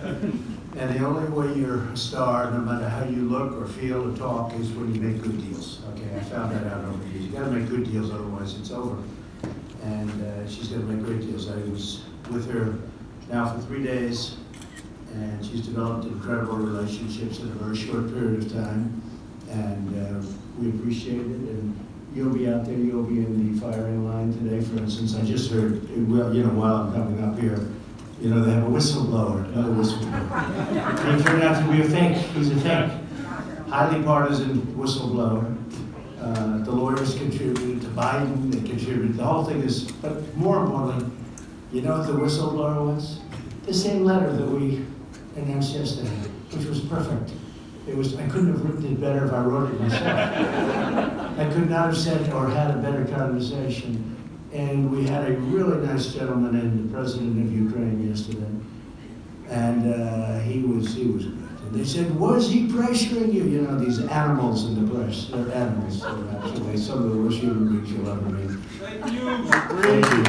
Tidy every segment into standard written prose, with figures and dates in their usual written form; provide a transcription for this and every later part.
And the only way you're a star, no matter how you look or feel or talk, is when you make good deals. Okay, I found that out over the years. You gotta make good deals, otherwise it's over. And she's gonna make great deals. I was with her now for 3 days, and she's developed incredible relationships in a very short period of time. And we appreciate it. And you'll be out there, you'll be in the firing line today, for instance. I just heard, well, while I'm coming up here, they have a whistleblower, another whistleblower. He turned out to be a fake. He's a fake. Highly partisan whistleblower. The lawyers contributed to Biden, they contributed, the whole thing is, but more importantly, you know what the whistleblower was? The same letter that we announced yesterday, which was perfect. I couldn't have written it better if I wrote it myself. I could not have said or had a better conversation. And we had a really nice gentleman in, the president of Ukraine yesterday. And he was good. And they said, was he pressuring you? These animals in the press, they're animals. They're actually some of the worst human beings you'll ever meet. Thank you.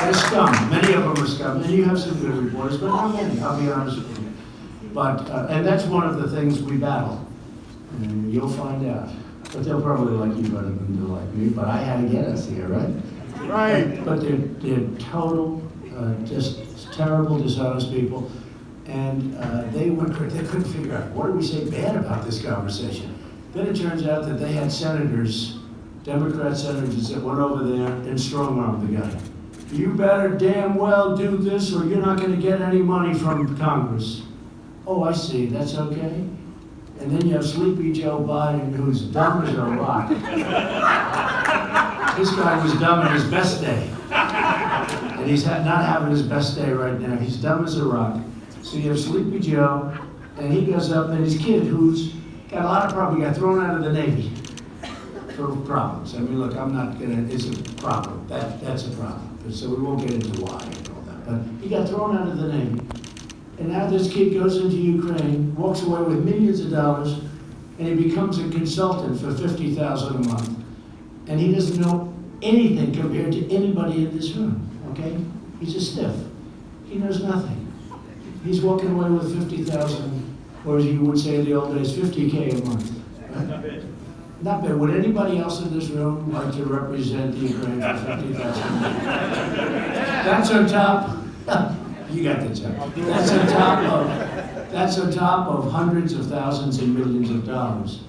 They're scum. Many of them are scum. And you have some good reporters, but not many, I'll be honest with you. But, and that's one of the things we battle. And you'll find out. But they'll probably like you better than they'll like me, but I had to get us here, right? Right. But they're total, just terrible, dishonest people. And they couldn't figure out, what did we say bad about this conversation? Then it turns out that they had senators, Democrat senators, that went over there and strong-armed the guy. You better damn well do this or you're not going to get any money from Congress. Oh, I see, that's okay. And then you have Sleepy Joe Biden, who's dumb as a rock. This guy was dumb on his best day. And he's not having his best day right now. He's dumb as a rock. So you have Sleepy Joe, and he goes up, and his kid, who's got a lot of problems, got thrown out of the Navy for problems. I mean, look, I'm not gonna, it's a problem. That's a problem. So we won't get into why and all that. But he got thrown out of the Navy. And now this kid goes into Ukraine, walks away with millions of dollars, and he becomes a consultant for $50,000 a month. And he doesn't know anything compared to anybody in this room, okay? He's a stiff. He knows nothing. He's walking away with 50,000, or as you would say in the old days, 50K a month. Right? Not bad. Not bad. Would anybody else in this room like to represent the Ukraine for 50,000? That's on top. You got the job. That's on top of hundreds of thousands and millions of dollars.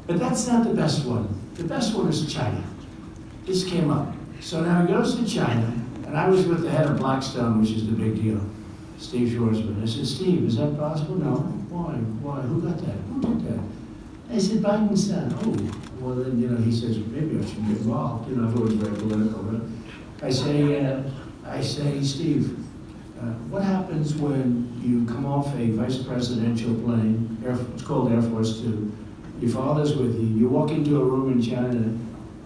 But that's not the best one. The best one is China. This came up. So now he goes to China, and I was with the head of Blackstone, which is the big deal, Steve Schwarzman. I said, Steve, is that possible? No. Why? Who got that? Who did that? I said, Biden's son. Oh, well then, he says, maybe I should get involved. If it was very political, right? I say, Steve, what happens when you come off a vice presidential plane, it's called Air Force Two, your father's with you, you walk into a room in China,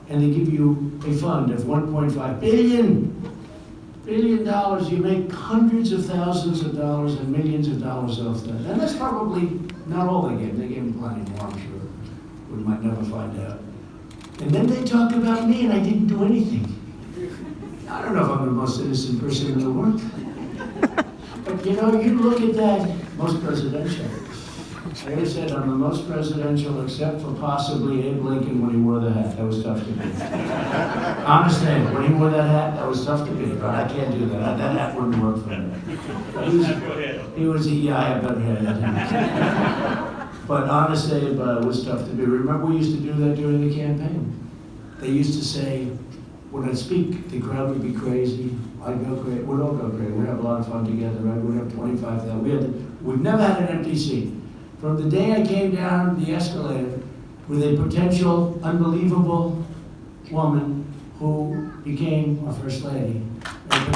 and they give you a fund of $1.5 billion, you make hundreds of thousands of dollars and millions of dollars off that. And that's probably not all they gave them plenty more, I'm sure. We might never find out. And then they talk about me and I didn't do anything. I don't know if I'm the most innocent person in the world. But you look at that, most presidential. Like I said, I'm the most presidential except for possibly Abe Lincoln when he wore the hat. That was tough to beat. Honestly, when he wore that hat, that was tough to beat. But I can't do that. That hat wouldn't work for me. He was I have better head. But honestly, it was tough to beat. Remember, we used to do that during the campaign. They used to say, when I'd speak, the crowd would be crazy. I'd go crazy. We'd all go crazy. We'd have a lot of fun together, right? We'd have 25,000. We've never had an empty seat. From the day I came down the escalator with a potential unbelievable woman who became a first lady. We've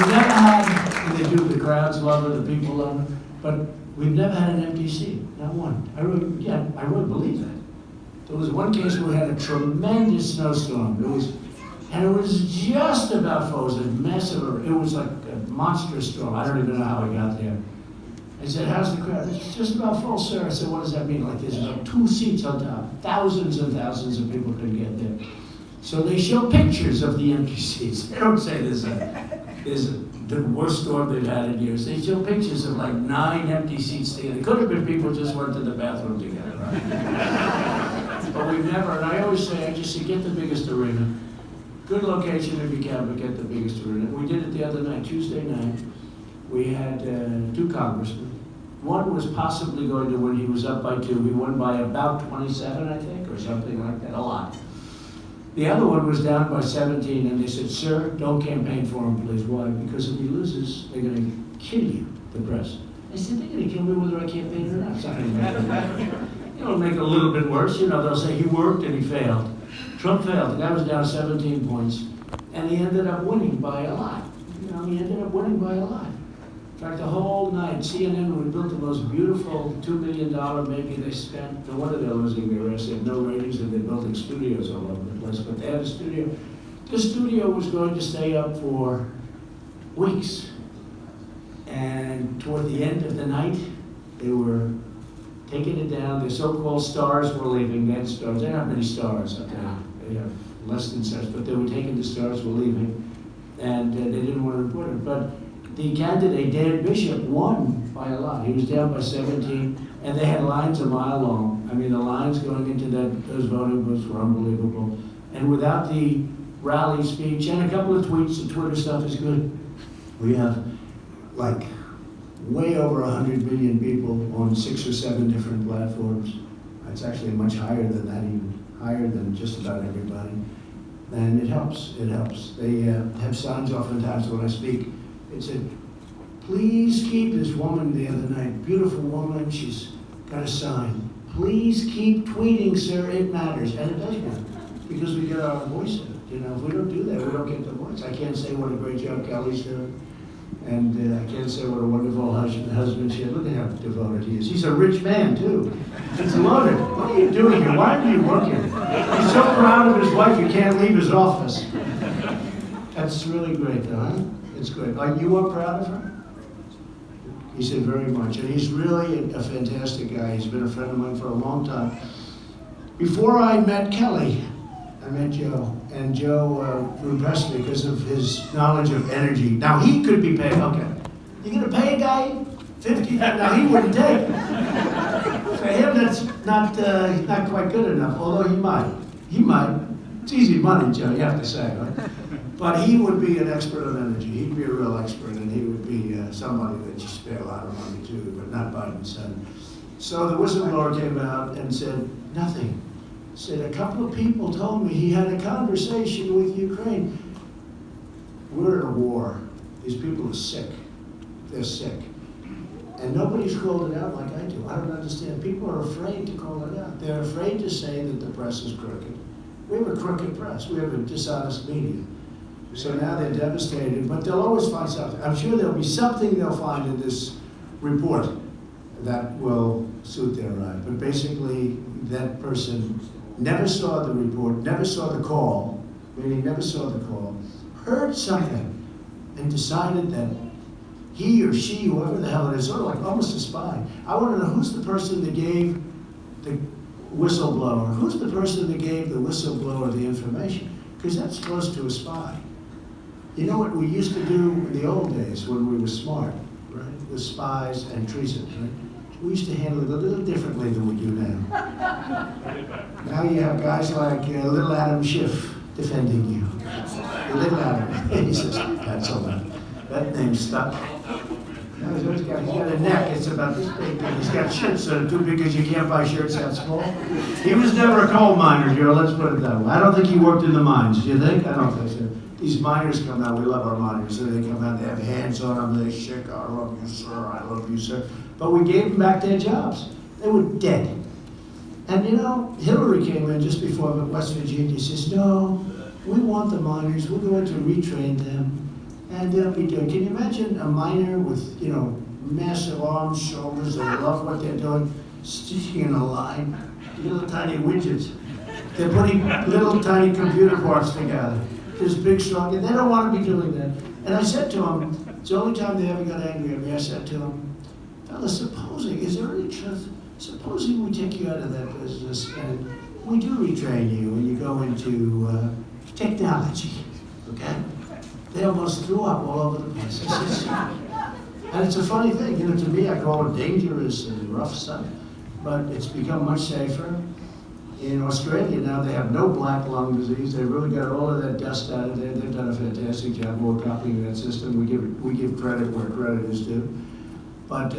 never had, and they do, the crowds love her, the people love her, but we've never had an empty seat, not one. I really believe that. There was one case where we had a tremendous snowstorm. It was just about full. It was a massive, it was like a monstrous storm. I don't even know how I got there. I said, how's the crowd? It's just about full, sir. I said, what does that mean? Like there's about 2 seats on top. Thousands and thousands of people could get there. So they show pictures of the empty seats. They don't say there's is the worst storm they've had in years. They show pictures of like 9 empty seats together. It could have been people just went to the bathroom together, right? But we've never, and I always say, get the biggest arena. Good location if you can, but get the biggest arena. We did it the other night, Tuesday night. We had 2 congressmen. One was possibly going to win. He was up by 2. He won by about 27, I think, or something like that, a lot. The other one was down by 17, and they said, sir, don't campaign for him, please. Why? Because if he loses, they're going to kill you, the press. I said, they're going to kill me whether I campaign or not. It's not going to matter. It'll make it a little bit worse. They'll say he worked and he failed. Trump failed. The guy was down 17 points, and he ended up winning by a lot. He ended up winning by a lot. In fact, the whole night, CNN, we built the most beautiful $2 million maybe they spent. No wonder they're losing their rest. They have no ratings, and they're building studios all over the place. But they had a studio. This studio was going to stay up for weeks. And toward the end of the night, they were taking it down. The so-called stars were leaving. They had stars. There aren't many stars up there. They have less than such. But they were taking the stars were leaving. And they didn't want to report it. But the candidate, Dan Bishop, won by a lot. He was down by 17, and they had lines a mile long. I mean, the lines going into those voting booths were unbelievable. And without the rally speech and a couple of tweets, the Twitter stuff is good. We have like way over 100 million people on 6 or 7 different platforms. It's actually much higher than that, even higher than just about everybody. And it helps. They have signs oftentimes when I speak. It said, please keep this woman the other night, beautiful woman, she's got a sign. Please keep tweeting, sir, it matters. And it does matter, because we get our voice in it. If we don't do that, we don't get the voice. I can't say what a great job Kelly's doing. And I can't say what a wonderful husband she had. Look at how devoted he is. He's a rich man, too. It's loaded. What are you doing here? Why are you working? He's so proud of his wife, he can't leave his office. That's really great, though, huh? It's great. Are you proud of her? He said very much. And he's really a fantastic guy. He's been a friend of mine for a long time. Before I met Kelly, I met Joe. And Joe impressed me because of his knowledge of energy. Now, he could be paid. Okay. You're going to pay a guy $50? Now, he wouldn't take. For him, that's not quite good enough, although he might. He might. It's easy money, Joe, you have to say, right? But he would be an expert on energy. He'd be a real expert, and he would be somebody that you spare a lot of money to, but not Biden's son. So the whistleblower came out and said nothing. Said a couple of people told me he had a conversation with Ukraine. We're in a war. These people are sick. They're sick. And nobody's called it out like I do. I don't understand. People are afraid to call it out. They're afraid to say that the press is crooked. We have a crooked press. We have a dishonest media. So now they're devastated, but they'll always find something. I'm sure there'll be something they'll find in this report that will suit their eye. But basically, that person never saw the report, never saw the call, meaning never saw the call, heard something, and decided that he or she, whoever the hell it is, sort of like almost a spy. I want to know who's the person that gave the whistleblower, who's the person that gave the whistleblower the information? Because that's close to a spy. You know what we used to do in the old days when we were smart, right? With spies and treason, right? We used to handle it a little differently than we do now. Now you have guys like little Adam Schiff defending you. Little Adam. He says, that's all right. That name's stuck. Now he's got a neck, it's about this big, and he's got shirts that are too big because you can't buy shirts that small. He was never a coal miner, Joe, let's put it that way. I don't think he worked in the mines, do you think? I don't think so. These miners come out, we love our miners, so they come out, they have hands on them, they shake, I love you, sir, I love you, sir. But we gave them back their jobs. They were dead. And Hillary came in just before West Virginia, says, no, we want the miners, we're going to retrain them. And they'll be doing. Can you imagine a miner with, massive arms, shoulders, they love what they're doing, sticking in a line, little tiny widgets. They're putting little tiny computer parts together. This big, strong, and they don't want to be doing that. And I said to them, it's the only time they ever got angry at me, I said to them, fellas, is there any truth? Supposing we take you out of that business and we do retrain you and you go into technology, okay? They almost threw up all over the place. And it's a funny thing, you know, to me I call it dangerous and rough stuff, but it's become much safer. In Australia now they have no black lung disease. They've really got all of that dust out of there. They've done a fantastic job. We're copying that system. We give credit where credit is due. But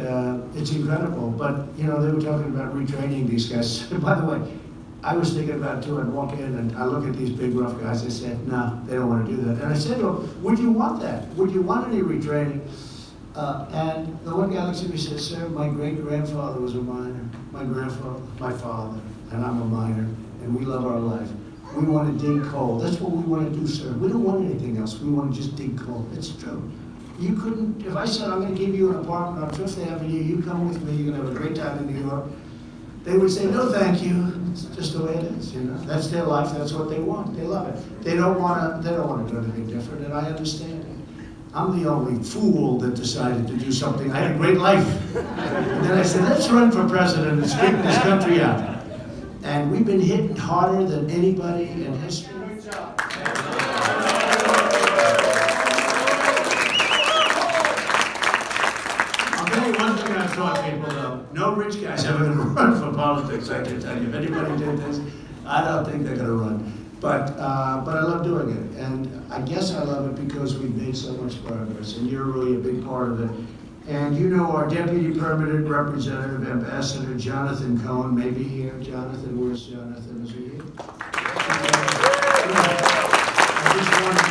it's incredible. But you know, they were talking about retraining these guys. By the way, I was thinking about it too. I'd walk in and I look at these big rough guys. I said, no, they don't want to do that. And I said, well, would you want that? Would you want any retraining? And the one guy looks at me and says, sir, my great-grandfather was a miner. My grandfather, my father, and I'm a miner, and we love our life. We want to dig coal. That's what we want to do, sir. We don't want anything else. We want to just dig coal. It's true. You couldn't, if I said, I'm going to give you an apartment on Fifth Avenue, you come with me, you're going to have a great time in New York, they would say, no, thank you. It's just the way it is, you know. That's their life. That's what they want. They love it. They don't want to do anything different, and I understand it. I'm the only fool that decided to do something. I had a great life. And then I said, let's run for president and straighten this country out. And we've been hit harder than anybody in history. Good job. I'll tell you one thing I've taught people though. No rich guy's ever going to run for politics, I can tell you. If anybody did this, I don't think they're going to run. But I love doing it, and I guess I love it because we've made so much progress, and you're really a big part of it. And you know our Deputy Permanent Representative, Ambassador Jonathan Cohen, may be here. Jonathan, where's Jonathan? Is he here? I just wanted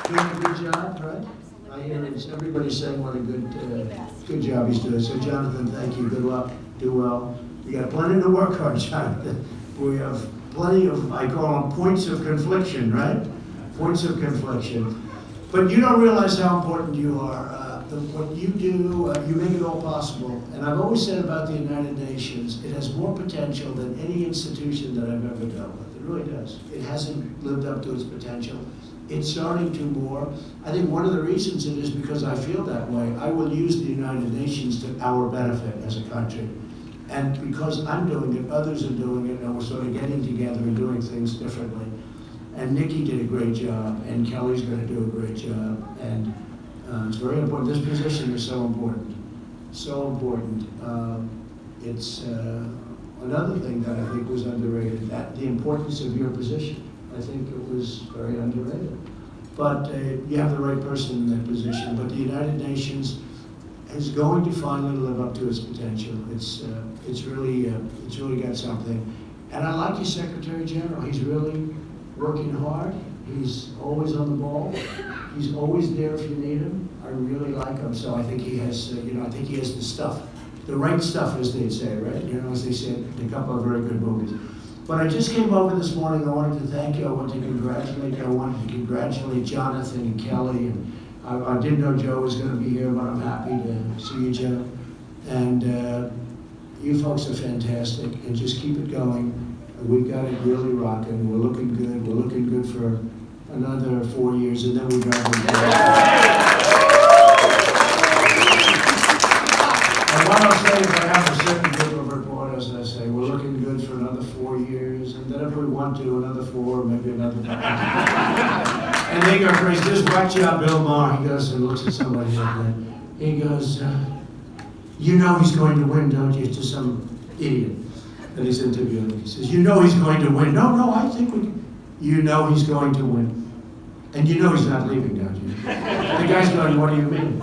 to doing a good job, right? I hear everybody's saying what a good job he's doing. So Jonathan, thank you. Good luck. Do well. We got plenty to work on, Jonathan. We have plenty of, I call them points of confliction, right? Points of confliction. But you don't realize how important you are. What you do, you make it all possible. And I've always said about the United Nations, it has more potential than any institution that I've ever dealt with. It really does. It hasn't lived up to its potential. It's starting to more. I think one of the reasons it is because I feel that way. I will use the United Nations to our benefit as a country. And because I'm doing it, others are doing it, and we're sort of getting together and doing things differently. And Nikki did a great job, and Kelly's going to do a great job. And it's very important. This position is so important. So important. It's another thing that I think was underrated, that the importance of your position. I think it was very underrated. But you have the right person in that position. But the United Nations is going to finally live up to its potential. It's really got something. And I like your Secretary General. He's really working hard. He's always on the ball. He's always there if you need him. I really like him. So I think he has, I think he has the stuff, the right stuff, as they'd say, right? You know, as they said in a couple of very good movies. But I just came over this morning. I wanted to thank you. I wanted to congratulate you. I wanted to congratulate Jonathan and Kelly. And I didn't know Joe was going to be here, but I'm happy to see you, Joe. And you folks are fantastic, and just keep it going. We've got it really rocking. We're looking good. We're looking good for another 4 years, and then we drive them down. And what I'll say is I have a certain group of reporters, and I say, we're looking good for another 4 years, and then if we want to, another 4, maybe another 5. And they go crazy. Just watch out, Bill Maher. He goes and looks at somebody like that. He goes, you know he's going to win, don't you? To some idiot that he's interviewing. He says, you know he's going to win. No, I think we can. You know he's going to win. And you know he's not leaving, don't you? The guy's going, what do you mean?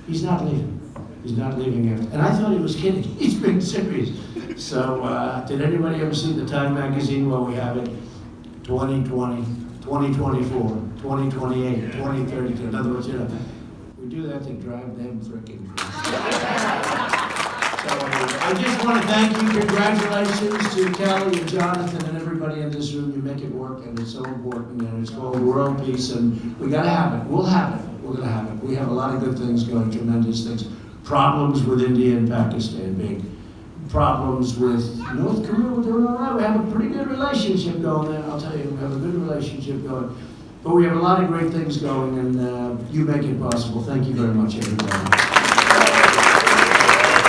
He's not leaving. He's not leaving after. And I thought he was kidding. He's been serious. So, did anybody ever see the Time magazine? Well, we have it 2020, 2024, 2028, 2032. In other words, we do that to drive them freaking crazy. So, I just want to thank you. Congratulations to Kelly and Jonathan and everybody in this room. You make it work, and it's so important. And it's called world peace, and we got to have it. We'll have it. We're going to have it. We have a lot of good things going, tremendous things. Problems with India and Pakistan, big. Problems with North Korea, we're doing all right. We have a pretty good relationship going there. I'll tell you, we have a good relationship going. But we have a lot of great things going, and you make it possible. Thank you very much, everybody.